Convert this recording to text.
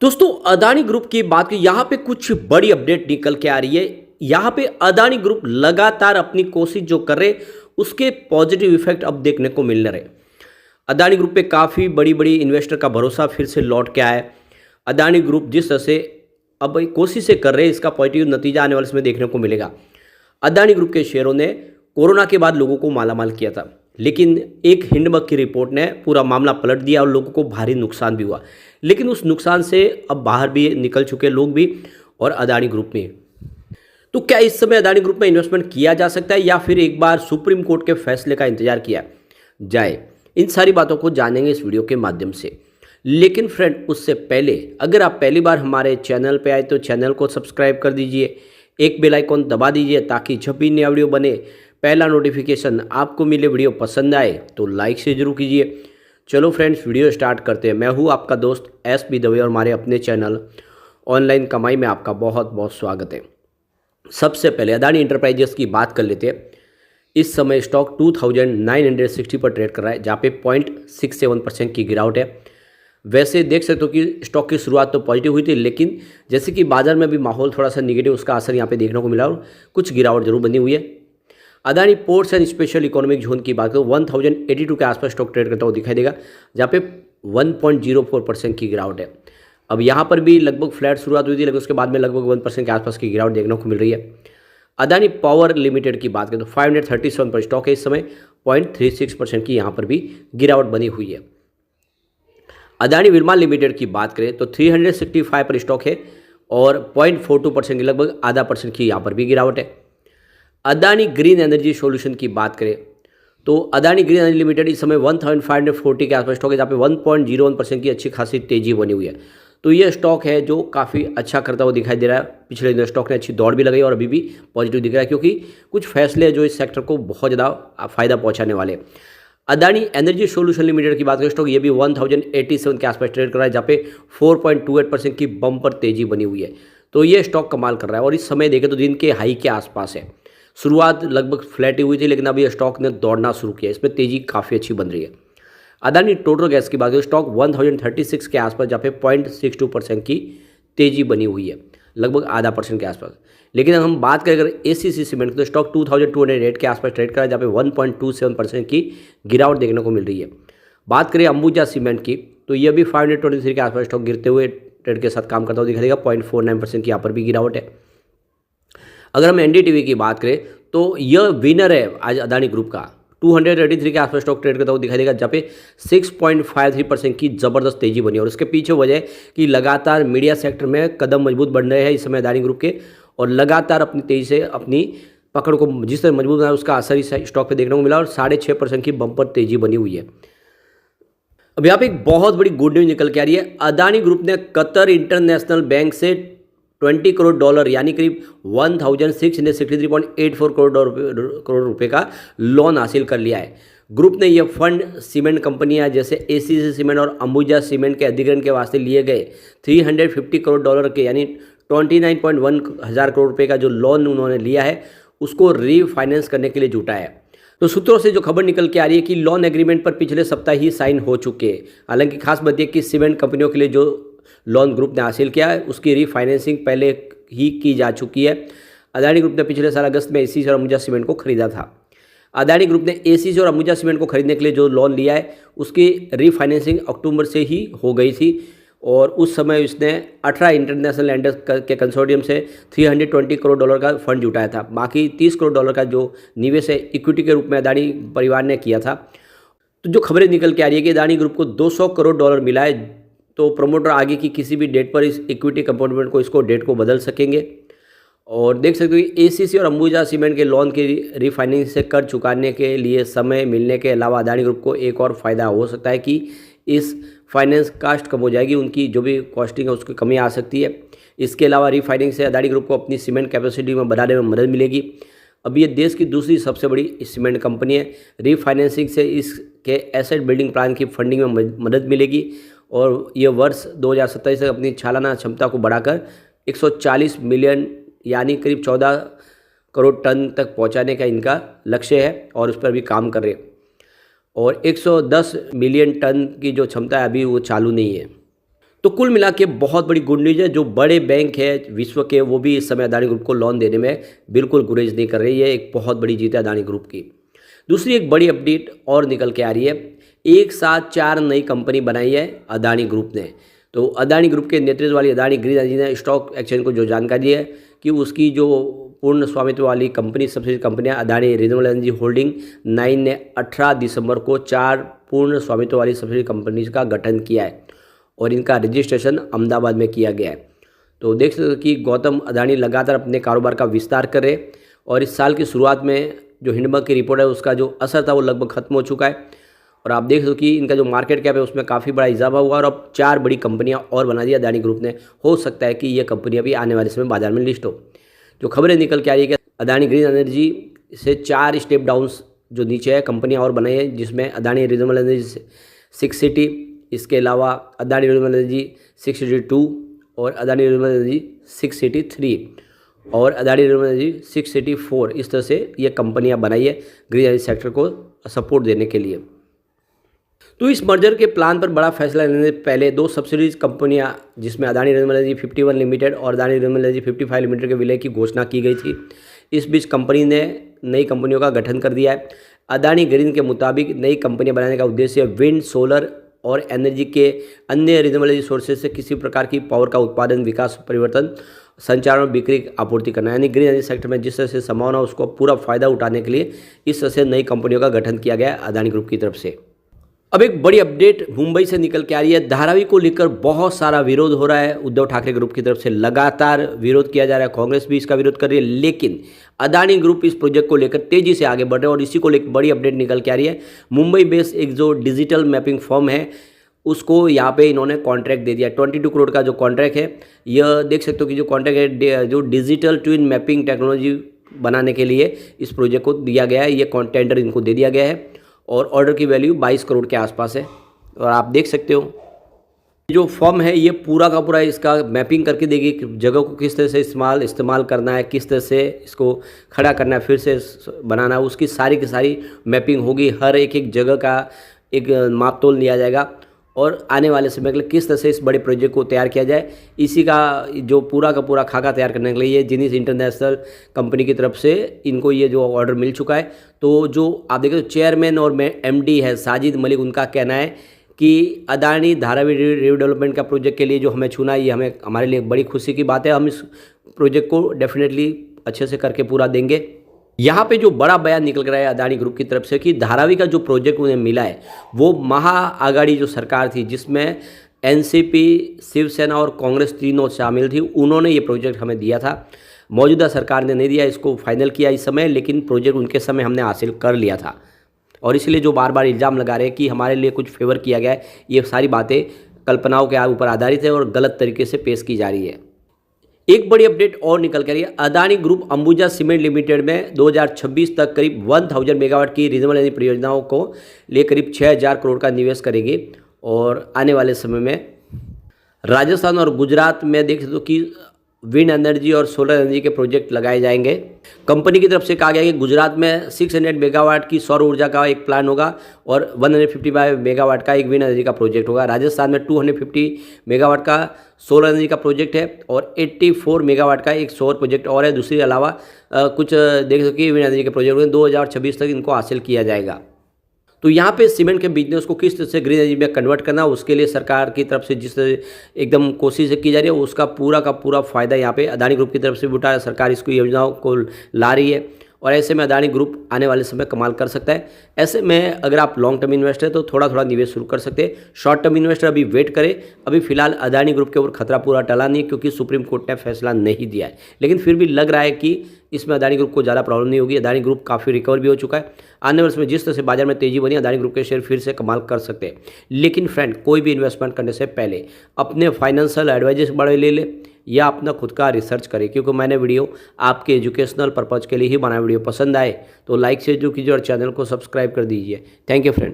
दोस्तों अदानी ग्रुप की बात की यहाँ पे कुछ बड़ी अपडेट निकल के आ रही है। यहाँ पे अदानी ग्रुप लगातार अपनी कोशिश जो कर रहे उसके पॉजिटिव इफेक्ट अब देखने को मिल रहे। अदानी ग्रुप पे काफ़ी बड़ी बड़ी इन्वेस्टर का भरोसा फिर से लौट के आया है। अदानी ग्रुप जिस तरह से अब कोशिशें कर रहे हैं इसका पॉजिटिव नतीजा आने वाले समय देखने को मिलेगा। अदानी ग्रुप के शेयरों ने कोरोना के बाद लोगों को मालामाल किया था, लेकिन एक हिंडबर्ग की रिपोर्ट ने पूरा मामला पलट दिया और लोगों को भारी नुकसान भी हुआ। लेकिन उस नुकसान से अब बाहर भी निकल चुके लोग भी और अदानी ग्रुप में। तो क्या इस समय अदानी ग्रुप में इन्वेस्टमेंट किया जा सकता है या फिर एक बार सुप्रीम कोर्ट के फैसले का इंतजार किया जाए? इन सारी बातों को जानेंगे इस वीडियो के माध्यम से। लेकिन फ्रेंड, उससे पहले अगर आप पहली बार हमारे चैनल पे आए तो चैनल को सब्सक्राइब कर दीजिए, एक बेल आइकॉन दबा दीजिए ताकि जब भी नया वीडियो बने पहला नोटिफिकेशन आपको मिले। वीडियो पसंद आए तो लाइक से जरूर कीजिए। चलो फ्रेंड्स, वीडियो स्टार्ट करते हैं। मैं हूँ आपका दोस्त एस.बी. दवे और हमारे अपने चैनल ऑनलाइन कमाई में आपका बहुत बहुत स्वागत है। सबसे पहले अदानी इंटरप्राइजेस की बात कर लेते हैं। इस समय स्टॉक 2960 पर ट्रेड कर रहा है, जहाँ पे 0.67% की गिरावट है। वैसे देख सकते हो कि स्टॉक की शुरुआत तो पॉजिटिव हुई थी, लेकिन जैसे कि बाजार में भी माहौल थोड़ा सा निगेटिव, उसका असर यहाँ पे देखने को मिला और कुछ गिरावट जरूर बनी हुई है। Adani ports and special economic zone की बात करें 1082 के आसपास स्टॉक ट्रेड करता हुआ दिखाई देगा, जहाँ पे 1.04% की गिरावट है। अब यहाँ पर भी लगभग फ्लैट शुरुआत हुई थी, लेकिन उसके बाद में लगभग 1% के आसपास की गिरावट देखने को मिल रही है। अदानी पावर लिमिटेड की बात करें तो 537 पर स्टॉक है इस समय, 0.36% की यहाँ पर भी गिरावट बनी हुई है। अदानी विरमा लिमिटेड की बात करें तो 365 पर स्टॉक है और 0.42% की लगभग आधा % की यहाँ पर भी गिरावट है। अदानी ग्रीन एनर्जी सॉल्यूशन की बात करें तो अदानी ग्रीन एनर्जी लिमिटेड इस समय 1540 के आसपास स्टॉक है, जहाँ पे 1.01% की अच्छी खासी तेजी बनी हुई है। तो ये स्टॉक है जो काफ़ी अच्छा करता हुआ दिखाई दे रहा है। पिछले दिनों स्टॉक ने अच्छी दौड़ भी लगाई और अभी भी पॉजिटिव दिख रहा है, क्योंकि कुछ फैसले हैं जो इस सेक्टर को बहुत ज़्यादा फायदा पहुँचाने वाले। अदानी एनर्जी सॉल्यूशन लिमिटेड की बात करें स्टॉक ये भी 1087 के आसपास ट्रेड कर रहा है, जहाँ पे 4.28% की बम्पर तेजी बनी हुई है। तो ये स्टॉक कमाल कर रहा है और इस समय देखें तो दिन के हाई के आसपास है। शुरुआत लगभग फ्लैट ही हुई थी, लेकिन अभी स्टॉक ने दौड़ना शुरू किया, इसमें तेजी काफ़ी अच्छी बन रही है। अदानी टोटल गैस की बात करें स्टॉक 1036 के आसपास, जहाँ पे 0.62% की तेजी बनी हुई है, लगभग आधा % के आसपास। लेकिन हम बात करें अगर एसीसी सीमेंट तो स्टॉक 2208 के आसपास ट्रेड कर रहा है, जहाँ पे 1.27% की गिरावट देखने को मिल रही है। बात करें अंबुजा सीमेंट की तो ये भी 523 के आसपास स्टॉक गिरते हुए ट्रेड के साथ काम करता हुआ दिखाई देगा, 0.49% की यहाँ पर भी गिरावट है। अगर हम एनडीटीवी की बात करें तो यह विनर है आज अदानी ग्रुप का, 283 के आसपास स्टॉक ट्रेड करता हुआ दिखाई देगा, जहाँ पे 6.53% की ज़बरदस्त तेजी बनी है। और उसके पीछे वजह है कि लगातार मीडिया सेक्टर में कदम मजबूत बढ़ रहे हैं इस समय अदानी ग्रुप के, और लगातार अपनी तेजी से अपनी पकड़ को जिस तरह मजबूत बनाया उसका असर इस स्टॉक पे देखने को मिला और 6.5% की बम्पर तेजी बनी हुई है। अब यहाँ पे एक बहुत बड़ी गुड न्यूज निकल के आ रही है। अदानी ग्रुप ने कतर इंटरनेशनल बैंक से $20 करोड़ यानी करीब 1663.84 करोड़ रुपए का लोन हासिल कर लिया है। ग्रुप ने यह फंड सीमेंट कंपनियां जैसे एसीसी सीमेंट और अंबुजा सीमेंट के अधिग्रहण के वास्ते लिए गए $350 करोड़ के यानी 29.1 हज़ार करोड़ रुपए का जो लोन उन्होंने लिया है उसको रीफाइनेंस करने के लिए जुटा है। तो सूत्रों से जो खबर निकल के आ रही है कि लोन एग्रीमेंट पर पिछले सप्ताह ही साइन हो चुके हैं। हालांकि खास बात यह कि सीमेंट कंपनियों के लिए जो लोन ग्रुप ने हासिल किया है उसकी रीफाइनेंसिंग पहले ही की जा चुकी है। अदानी ग्रुप ने पिछले साल अगस्त में एसीसी और अंबुजा सीमेंट को खरीदा था। अदानी ग्रुप ने एसीसी और अंबुजा सीमेंट को खरीदने के लिए जो लोन लिया है उसकी रीफाइनेंसिंग अक्टूबर से ही हो गई थी, और उस समय उसने 18 इंटरनेशनल लैंडर्स के कंसोर्टियम से $320 करोड़ का फंड जुटाया था। बाकी $30 करोड़ का जो निवेश है इक्विटी के रूप में अदानी परिवार ने किया था। तो जो खबरें निकल के आ रही है कि अदानी ग्रुप को $200 करोड़ मिला है, तो प्रमोटर आगे की किसी भी डेट पर इस इक्विटी कंपोनेंट को इसको डेट को बदल सकेंगे। और देख सकते हो कि एसीसी और अंबुजा सीमेंट के लोन की रीफाइनेंसिंग से कर चुकाने के लिए समय मिलने के अलावा अदानी ग्रुप को एक और फ़ायदा हो सकता है कि इस फाइनेंस कास्ट कम हो जाएगी, उनकी जो भी कॉस्टिंग है उसकी कमी आ सकती है। इसके अलावा रीफाइनेंसिंग से अदानी ग्रुप को अपनी सीमेंट कैपेसिटी में बढ़ाने में मदद मिलेगी। अब ये देश की दूसरी सबसे बड़ी सीमेंट कंपनी है। रीफाइनेंसिंग से इसके एसेट बिल्डिंग प्लान की फंडिंग में मदद मिलेगी और ये वर्ष 2027 तक अपनी सालाना क्षमता को बढ़ाकर 140 मिलियन यानी करीब 14 करोड़ टन तक पहुंचाने का इनका लक्ष्य है और उस पर भी काम कर रहे हैं। और 110 मिलियन टन की जो क्षमता है अभी वो चालू नहीं है। तो कुल मिला के बहुत बड़ी गुड न्यूज़ है। जो बड़े बैंक है विश्व के वो भी इस समय अदानी ग्रुप को लोन देने में बिल्कुल गुरेज नहीं कर रही है। एक बहुत बड़ी जीत है अदानी ग्रुप की। दूसरी एक बड़ी अपडेट और निकल के आ रही है। एक साथ 4 नई कंपनी बनाई है अदानी ग्रुप ने। तो अदानी ग्रुप के नेतृत्व वाली अदानी ग्रीन एनर्जी ने स्टॉक एक्सचेंज को जो जानकारी है कि उसकी जो पूर्ण स्वामित्व वाली कंपनी सबसे कंपनियां अदानी रिन्यूएबल एनर्जी होल्डिंग 9 ने 18 दिसंबर को 4 पूर्ण स्वामित्व वाली सबसे कंपनीज का गठन किया है और इनका रजिस्ट्रेशन अहमदाबाद में किया गया है। तो देख सकते हो कि गौतम अदानी लगातार अपने कारोबार का विस्तार कर रहे और इस साल की शुरुआत में जो हिंडनबर्ग की रिपोर्ट है उसका जो असर था वो लगभग खत्म हो चुका है और आप देख सकते हो कि इनका जो मार्केट कैप है उसमें काफ़ी बड़ा इजाफा हुआ और अब 4 बड़ी कंपनियां और बना दी अदानी ग्रुप ने। हो सकता है कि ये कंपनियां भी आने वाले समय बाजार में लिस्ट हो। जो खबरें निकल के आ रही है कि अदानी ग्रीन एनर्जी से 4 स्टेप डाउन जो नीचे है कंपनियां और बनाई है, जिसमें अदानी रिन्यूएबल एनर्जी 6 सिटी, इसके अलावा अदानी रिन्यूएबल एनर्जी 6 सिटी 2 और अदानी रिन्यूएबल एनर्जी 6 सिटी 3 और अदानी रिन्यूएबल एनर्जी 6 सिटी 4। इस तरह से ये कंपनियां बनाई है ग्रीन एनर्जी सेक्टर को सपोर्ट देने के लिए। तो इस मर्जर के प्लान पर बड़ा फैसला लेने से पहले 2 सब्सिडीज कंपनियां जिसमें अदानी रिन्यूएबल एनर्जी 51 लिमिटेड और अदानी रिन्यूएबल एनर्जी 55 लिमिटेड के विलय की घोषणा की गई थी। इस बीच कंपनी ने नई कंपनियों का गठन कर दिया है। अदानी ग्रीन के मुताबिक नई कंपनियां बनाने का उद्देश्य विंड, सोलर और एनर्जी के अन्य रिन्यूएबल एनर्जी सोर्सेज से किसी प्रकार की पावर का उत्पादन, विकास, परिवर्तन, संचार और बिक्री आपूर्ति करना। यानी ग्रीन एनर्जी सेक्टर में जिस तरह से संभावना उसको पूरा फायदा उठाने के लिए इस तरह से नई कंपनियों का गठन किया गया अदानी ग्रुप की तरफ से। अब एक बड़ी अपडेट मुंबई से निकल के आ रही है। धारावी को लेकर बहुत सारा विरोध हो रहा है उद्धव ठाकरे ग्रुप की तरफ से, लगातार विरोध किया जा रहा है। कांग्रेस भी इसका विरोध कर रही है, लेकिन अदानी ग्रुप इस प्रोजेक्ट को लेकर तेजी से आगे बढ़ रहे हैं और इसी को लेकर बड़ी अपडेट निकल के आ रही है। मुंबई बेस्ड एक जो डिजिटल मैपिंग फर्म है उसको यहाँ पे इन्होंने कॉन्ट्रैक्ट दे दिया। 22 करोड़ का जो कॉन्ट्रैक्ट है, यह देख सकते हो कि जो कॉन्ट्रैक्ट है जो डिजिटल ट्विन मैपिंग टेक्नोलॉजी बनाने के लिए इस प्रोजेक्ट को दिया गया है। ये टेंडर इनको दे दिया गया है और ऑर्डर की वैल्यू 22 करोड़ के आसपास है। और आप देख सकते हो जो फर्म है ये पूरा का पूरा इसका मैपिंग करके देगी, जगह को किस तरह से इस्तेमाल करना है, किस तरह से इसको खड़ा करना है, फिर से बनाना है, उसकी सारी की सारी मैपिंग होगी। हर एक जगह का एक माप तोल लिया जाएगा और आने वाले समय के लिए किस तरह से इस बड़े प्रोजेक्ट को तैयार किया जाए, इसी का जो पूरा का पूरा खाका तैयार करने के लिए ये जिनिस इंटरनेशनल कंपनी की तरफ से इनको ये जो ऑर्डर मिल चुका है। तो जो आप देखें चेयरमैन और एमडी है साजिद मलिक, उनका कहना है कि अदानी धारावी रिडेवलपमेंट का प्रोजेक्ट के लिए जो हमें चुना ये हमारे लिए बड़ी खुशी की बात है। हम इस प्रोजेक्ट को डेफिनेटली अच्छे से करके पूरा देंगे। यहाँ पे जो बड़ा बयान निकल रहा है अदानी ग्रुप की तरफ से कि धारावी का जो प्रोजेक्ट उन्हें मिला है वो महाआघाड़ी जो सरकार थी जिसमें एनसीपी, शिवसेना और कांग्रेस तीनों शामिल थी, उन्होंने ये प्रोजेक्ट हमें दिया था। मौजूदा सरकार ने नहीं दिया, इसको फाइनल किया इस समय, लेकिन प्रोजेक्ट उनके समय हमने हासिल कर लिया था। और इसलिए जो बार बार इल्ज़ाम लगा रहे हैं कि हमारे लिए कुछ फेवर किया गया है, ये सारी बातें कल्पनाओं के ऊपर आधारित है और गलत तरीके से पेश की जा रही है। एक बड़ी अपडेट और निकल कर रही है। Adani group Ambuja cement limited में 2026 तक करीब 1000 मेगावाट की रिन्यूएबल एनर्जी परियोजनाओं को लिए करीब 6000 करोड़ का निवेश करेगी और आने वाले समय में राजस्थान और गुजरात में देख सकते हो कि विंड एनर्जी और सोलर एनर्जी के प्रोजेक्ट लगाए जाएंगे। कंपनी की तरफ से कहा गया कि गुजरात में 600 मेगावाट की सौर ऊर्जा का एक प्लान होगा और 155 मेगावाट का एक विंड एनर्जी का प्रोजेक्ट होगा। राजस्थान में 250 मेगावाट का सोलर एनर्जी का प्रोजेक्ट है और 84 मेगावाट का एक सौर प्रोजेक्ट और है। दूसरी अलावा कुछ देख सकते विंड एनर्जी के प्रोजेक्ट 2026 तक इनको हासिल किया जाएगा। तो यहाँ पे सीमेंट के बिजनेस को किस तरह से ग्रीन एनर्जी में कन्वर्ट करना, उसके लिए सरकार की तरफ से जिस एकदम कोशिश की जा रही है उसका पूरा का पूरा फायदा यहाँ पे अदानी ग्रुप की तरफ से भी उठा सरकार इसको योजनाओं को ला रही है और ऐसे में अदानी ग्रुप आने वाले समय कमाल कर सकता है। ऐसे में अगर आप लॉन्ग टर्म इन्वेस्टर है तो थोड़ा थोड़ा निवेश शुरू कर सकते हैं। शॉर्ट टर्म इन्वेस्टर अभी वेट करें। अभी फिलहाल अदानी ग्रुप के ऊपर खतरा पूरा टला नहीं क्योंकि सुप्रीम कोर्ट ने फैसला नहीं दिया है, लेकिन फिर भी लग रहा है कि इसमें अदानी ग्रुप को ज़्यादा प्रॉब्लम नहीं होगी। अदानी ग्रुप काफ़ी रिकवर भी हो चुका है। आने वाले समय जिस तरह से बाजार में तेजी बनी अदानी ग्रुप के शेयर फिर से कमाल कर सकते हैं। लेकिन फ्रेंड, कोई भी इन्वेस्टमेंट करने से पहले अपने फाइनेंशियल एडवाइजर्स बड़े ले ले या अपना खुद का रिसर्च करें, क्योंकि मैंने वीडियो आपके एजुकेशनल पर्पज़ के लिए ही बनाया। वीडियो पसंद आए तो लाइक शेयर जो कीजिए और चैनल को सब्सक्राइब कर दीजिए। Thank you friend.